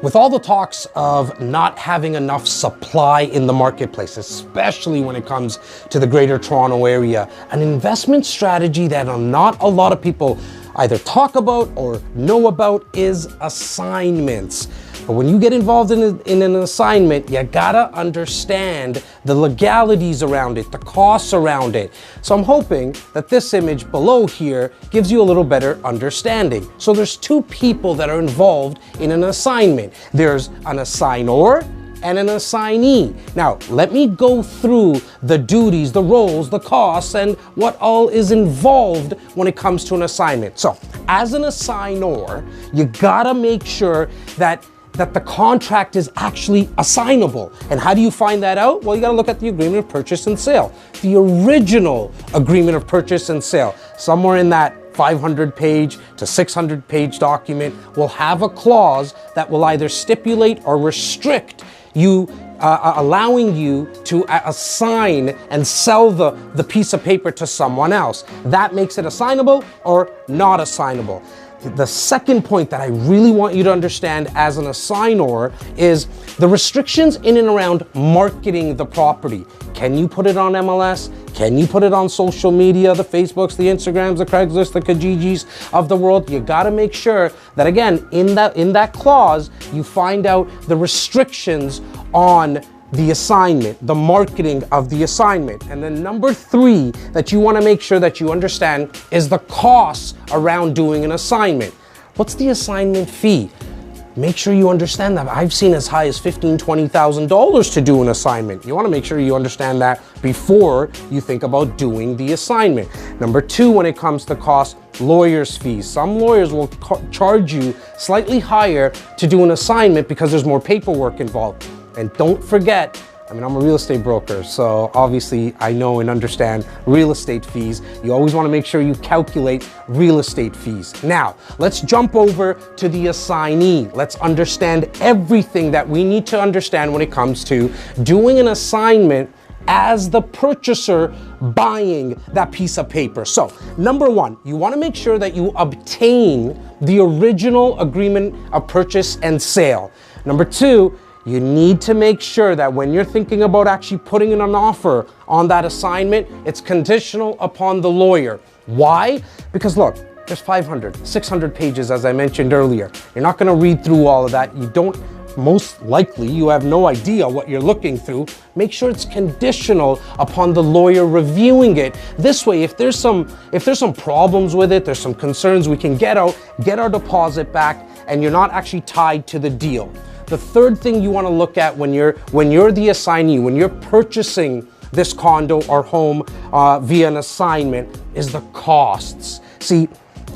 With all the talks of not having enough supply in the marketplace, especially when it comes to the Greater Toronto Area, an investment strategy that not a lot of people either talk about or know about is assignments. But when you get involved in an assignment, you gotta understand the legalities around it, the costs around it. So I'm hoping that this image below here gives you a little better understanding. So there's two people that are involved in an assignment. There's an assignor and an assignee. Now, let me go through the duties, the roles, the costs, and what all is involved when it comes to an assignment. So, as an assignor, you gotta make sure that the contract is actually assignable. And how do you find that out? Well, you gotta look at the agreement of purchase and sale. The original agreement of purchase and sale, somewhere in that 500 page to 600 page document, will have a clause that will either stipulate or restrict you, allowing you to assign and sell the piece of paper to someone else. That makes it assignable or not assignable. The second point that I really want you to understand as an assignor is the restrictions in and around marketing the property. Can you put it on MLS? Can you put it on social media, the Facebooks, the Instagrams, the Craigslist, the Kijijis of the world? You gotta make sure that, again, in that clause, you find out the restrictions on the assignment, the marketing of the assignment. And then number three that you want to make sure that you understand is the costs around doing an assignment. What's the assignment fee? Make sure you understand that. I've seen as high as $15,000, $20,000 to do an assignment. You want to make sure you understand that before you think about doing the assignment. Number two, when it comes to cost, lawyer's fees. Some lawyers will charge you slightly higher to do an assignment because there's more paperwork involved. And don't forget, I mean, I'm a real estate broker, so obviously I know and understand real estate fees. You always want to make sure you calculate real estate fees. Now, let's jump over to the assignee. Let's understand everything that we need to understand when it comes to doing an assignment as the purchaser buying that piece of paper. So, number one, you want to make sure that you obtain the original agreement of purchase and sale. Number two, you need to make sure that when you're thinking about actually putting in an offer on that assignment, it's conditional upon the lawyer. Why? Because look, there's 500, 600 pages, as I mentioned earlier. You're not gonna read through all of that. You don't, most likely, you have no idea what you're looking through. Make sure it's conditional upon the lawyer reviewing it. This way, if there's some problems with it, there's some concerns, we can get our deposit back, and you're not actually tied to the deal. The third thing you want to look at when you're the assignee, when you're purchasing this condo or home via an assignment, is the costs. See,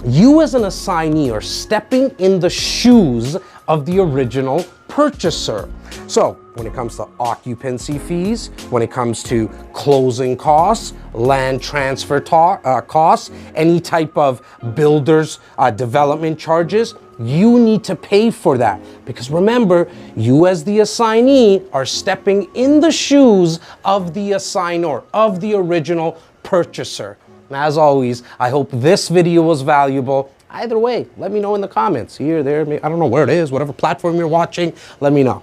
you as an assignee are stepping in the shoes of the original purchaser. So when it comes to occupancy fees, when it comes to closing costs, land transfer costs, any type of builder's development charges, you need to pay for that. Because remember, you as the assignee are stepping in the shoes of the assignor, of the original purchaser. And as always, I hope this video was valuable. Either way, let me know in the comments. Here, there, I don't know where it is, whatever platform you're watching, let me know.